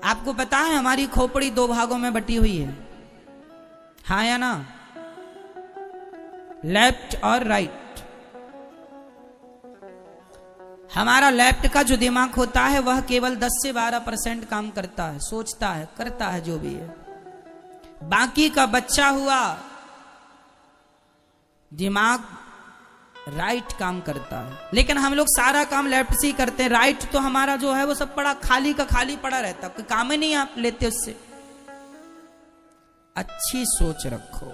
आपको पता है हमारी खोपड़ी 2 भागों में बटी हुई है, हाँ या ना? लेफ्ट और राइट। हमारा लेफ्ट का जो दिमाग होता है वह केवल 10 से 12% काम करता है, सोचता है, करता है जो भी है। बाकी का बच्चा हुआ दिमाग राइट काम करता है। लेकिन हम लोग सारा काम लेफ्ट से ही करते हैं। राइट तो हमारा जो है वो सब पड़ा खाली का खाली पड़ा रहता, कोई काम ही नहीं आप लेते उससे। अच्छी सोच रखो,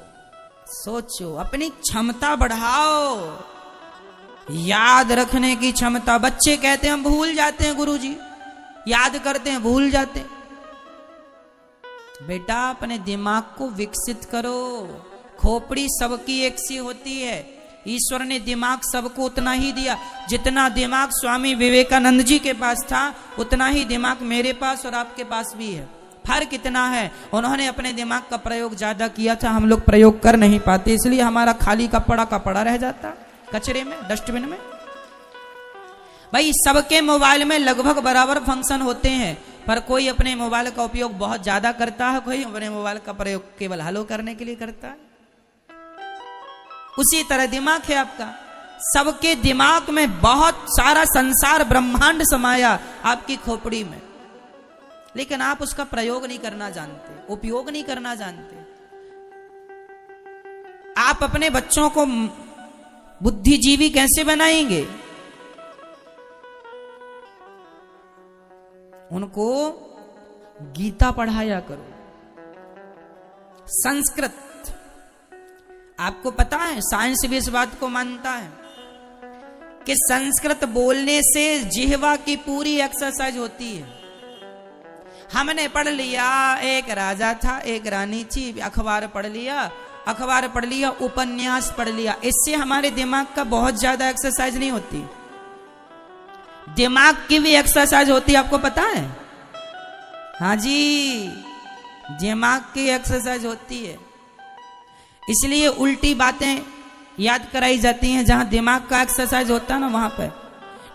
सोचो, अपनी क्षमता बढ़ाओ, याद रखने की क्षमता। बच्चे कहते हैं हम भूल जाते हैं गुरुजी, याद करते हैं भूल जाते हैं। बेटा अपने दिमाग को विकसित करो। खोपड़ी सबकी एक सी होती है, ईश्वर ने दिमाग सबको उतना ही दिया। जितना दिमाग स्वामी विवेकानंद जी के पास था उतना ही दिमाग मेरे पास और आपके पास भी है। फर्क इतना है, उन्होंने अपने दिमाग का प्रयोग ज्यादा किया था, हम लोग प्रयोग कर नहीं पाते, इसलिए हमारा खाली का पड़ा रह जाता कचरे में, डस्टबिन में। भाई सबके मोबाइल में लगभग बराबर फंक्शन होते हैं, पर कोई अपने मोबाइल का उपयोग बहुत ज्यादा करता है, कोई अपने मोबाइल का प्रयोग केवल हेलो करने के लिए करता है। उसी तरह दिमाग है आपका। सबके दिमाग में बहुत सारा संसार ब्रह्मांड समाया आपकी खोपड़ी में, लेकिन आप उसका प्रयोग नहीं करना जानते, उपयोग नहीं करना जानते। आप अपने बच्चों को बुद्धिजीवी कैसे बनाएंगे? उनको गीता पढ़ाया करो, संस्कृत। आपको पता है साइंस भी इस बात को मानता है कि संस्कृत बोलने से जिह्वा की पूरी एक्सरसाइज होती है। हमने पढ़ लिया एक राजा था, एक रानी थी, अखबार पढ़ लिया, उपन्यास पढ़ लिया, इससे हमारे दिमाग का बहुत ज्यादा एक्सरसाइज नहीं होती। दिमाग की भी एक्सरसाइज होती है, आपको पता है? हाँ जी, दिमाग की एक्सरसाइज होती है। इसलिए उल्टी बातें याद कराई जाती हैं। जहां दिमाग का एक्सरसाइज होता है ना, वहां पर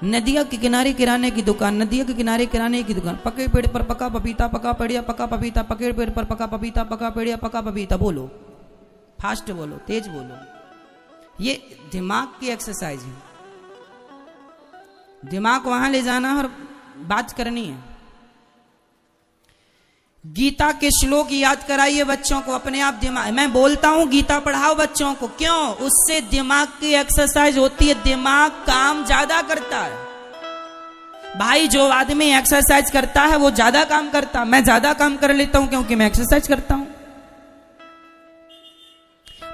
नदिया के किनारे किराने की दुकान, नदिया के किनारे किराने की दुकान, पके पेड़ पर पका पपीता, पका पेड़िया पका पपीता, पके पेड़ पर पका पपीता, पका पेड़िया पका पपीता। बोलो, फास्ट बोलो, तेज बोलो। ये दिमाग की एक्सरसाइज है। दिमाग वहां ले जाना और बात करनी है। गीता के श्लोक याद कराइए बच्चों को, अपने आप दिमाग। मैं बोलता हूं गीता पढ़ाओ बच्चों को, क्यों? उससे दिमाग की एक्सरसाइज होती है, दिमाग काम ज्यादा करता है। भाई जो आदमी एक्सरसाइज करता है वो ज्यादा काम करता, मैं ज्यादा काम कर लेता हूं क्योंकि मैं एक्सरसाइज करता हूं।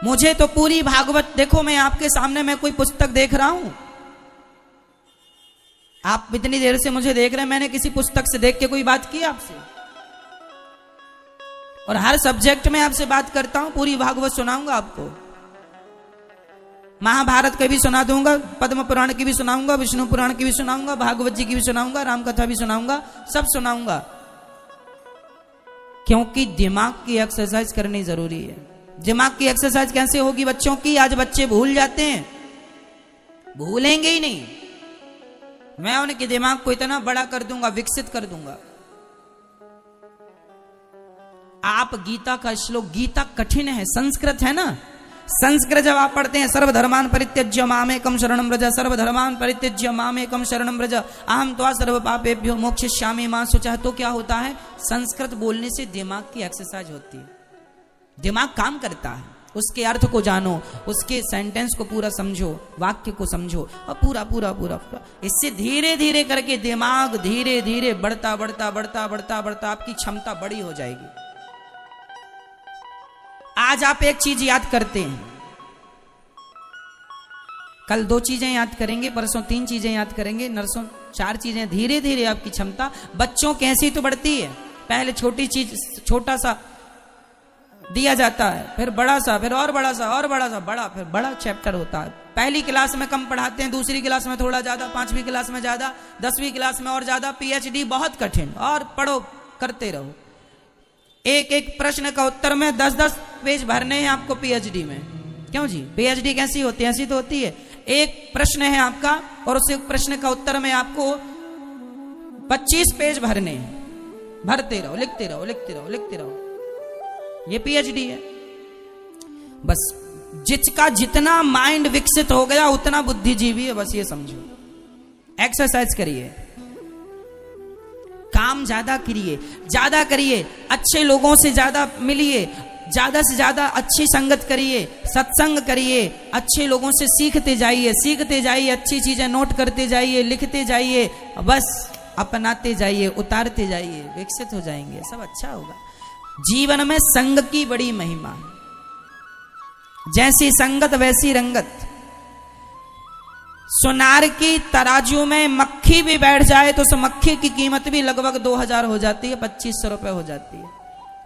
मुझे तो पूरी भागवत, देखो मैं आपके सामने मैं कोई पुस्तक देख रहा हूं, आप इतनी देर से मुझे देख रहे हैं, मैंने किसी पुस्तक से देख के कोई बात की आपसे? और हर सब्जेक्ट में आपसे बात करता हूं, पूरी भागवत सुनाऊंगा आपको, महाभारत की भी सुना दूंगा, पद्म पुराण की भी सुनाऊंगा, विष्णु पुराण की भी सुनाऊंगा, भागवत जी की भी सुनाऊंगा, राम कथा भी सुनाऊंगा, सब सुनाऊंगा। क्योंकि दिमाग की एक्सरसाइज करनी जरूरी है। दिमाग की एक्सरसाइज कैसे होगी बच्चों की? आज बच्चे भूल जाते हैं, भूलेंगे ही नहीं। मैं उनके दिमाग को इतना बड़ा कर दूंगा, विकसित कर दूंगा। आप गीता का श्लोक, गीता कठिन है, संस्कृत है ना, संस्कृत जब आप पढ़ते हैं, सर्वधर्मान परित्यज्य मामेकम शरणं व्रज, सर्वधर्मान परित्यज्य मामेकम शरणं व्रज, अहम त्वा सर्व पापेभ्यो मोक्षयिष्यामि मा शुचः। तो क्या होता है? संस्कृत बोलने से दिमाग की एक्सरसाइज होती है, दिमाग काम करता है। उसके अर्थ को जानो, उसके सेंटेंस को पूरा समझो, वाक्य को समझो, और पूरा पूरा पूरा पूरा। इससे धीरे धीरे करके दिमाग धीरे धीरे बढ़ता बढ़ता बढ़ता बढ़ता बढ़ता आपकी क्षमता बड़ी हो जाएगी। आज आप एक चीज याद करते हैं, कल 2 चीजें याद करेंगे, परसों 3 चीजें याद करेंगे, नरसों 4 चीजें। धीरे धीरे आपकी क्षमता, बच्चों की ऐसी तो बढ़ती है। पहले छोटी चीज, छोटा सा दिया जाता है, फिर बड़ा सा, फिर और बड़ा सा, और बड़ा सा, बड़ा, फिर बड़ा चैप्टर होता है। पहली क्लास में कम पढ़ाते हैं, दूसरी क्लास में थोड़ा ज्यादा, 5वीं क्लास में ज्यादा, 10वीं क्लास में और ज्यादा, PhD बहुत कठिन, और पढ़ो, करते रहो। एक एक प्रश्न का उत्तर में 10-10 पेज भरने हैं आपको PhD में। क्यों जी? PhD कैसी होती है? ऐसी तो होती है, एक प्रश्न है आपका और उस प्रश्न का उत्तर में आपको 25 पेज भरने हैं। भरते रहो, लिखते रहो, लिखते रहो, लिखते रहो। ये पीएचडी है। बस जिसका जितना माइंड विकसित हो गया उतना बुद्धिजीवी है, बस ये समझो। एक्सरसाइज करिए, काम ज्यादा करिए, ज्यादा करिए, अच्छे लोगों से ज्यादा मिलिए, ज्यादा से ज्यादा अच्छी संगत करिए, सत्संग करिए, अच्छे लोगों से सीखते जाइए, सीखते जाइए, अच्छी चीजें नोट करते जाइए, लिखते जाइए, बस अपनाते जाइए, उतारते जाइए, विकसित हो जाएंगे, सब अच्छा होगा। जीवन में संग की बड़ी महिमा है। जैसी संगत वैसी रंगत। सोनार की तराजू में मक्खी भी बैठ जाए तो उस मक्खी की कीमत भी लगभग 2000 हो जाती है, 2500 रुपए हो जाती है।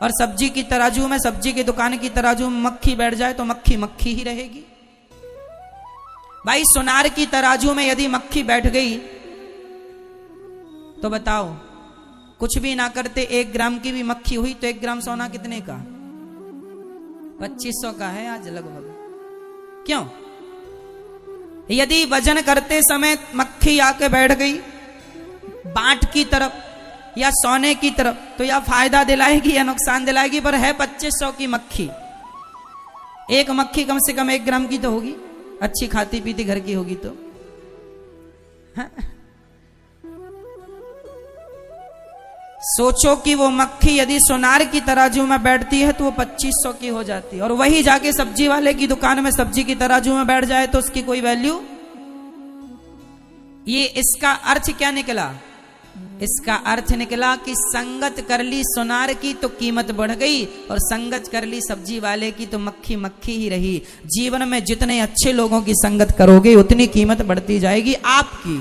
और सब्जी की तराजू में, सब्जी की दुकान की तराजू में मक्खी बैठ जाए तो मक्खी मक्खी ही रहेगी। भाई सोनार की तराजू में यदि मक्खी बैठ गई तो बताओ, कुछ भी ना करते 1 ग्राम की भी मक्खी हुई तो 1 ग्राम सोना कितने का? 2500 का है आज लगभग। क्यों? यदि वजन करते समय मक्खी आके बैठ गई बाट की तरफ या सोने की तरफ तो या फायदा दिलाएगी या नुकसान दिलाएगी, पर है 2500 की मक्खी। एक मक्खी कम से कम 1 ग्राम की तो होगी, अच्छी खाती पीती घर की होगी तो। हाँ? सोचो कि वो मक्खी यदि सोनार की तराजू में बैठती है तो वो 2500 की हो जाती है, और वही जाके सब्जी वाले की दुकान में सब्जी की तराजू में बैठ जाए तो उसकी कोई वैल्यू। ये इसका अर्थ क्या निकला? इसका अर्थ निकला कि संगत कर ली सोनार की तो कीमत बढ़ गई, और संगत कर ली सब्जी वाले की तो मक्खी मक्खी ही रही। जीवन में जितने अच्छे लोगों की संगत करोगे उतनी कीमत बढ़ती जाएगी आपकी।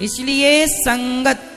इसलिए संगत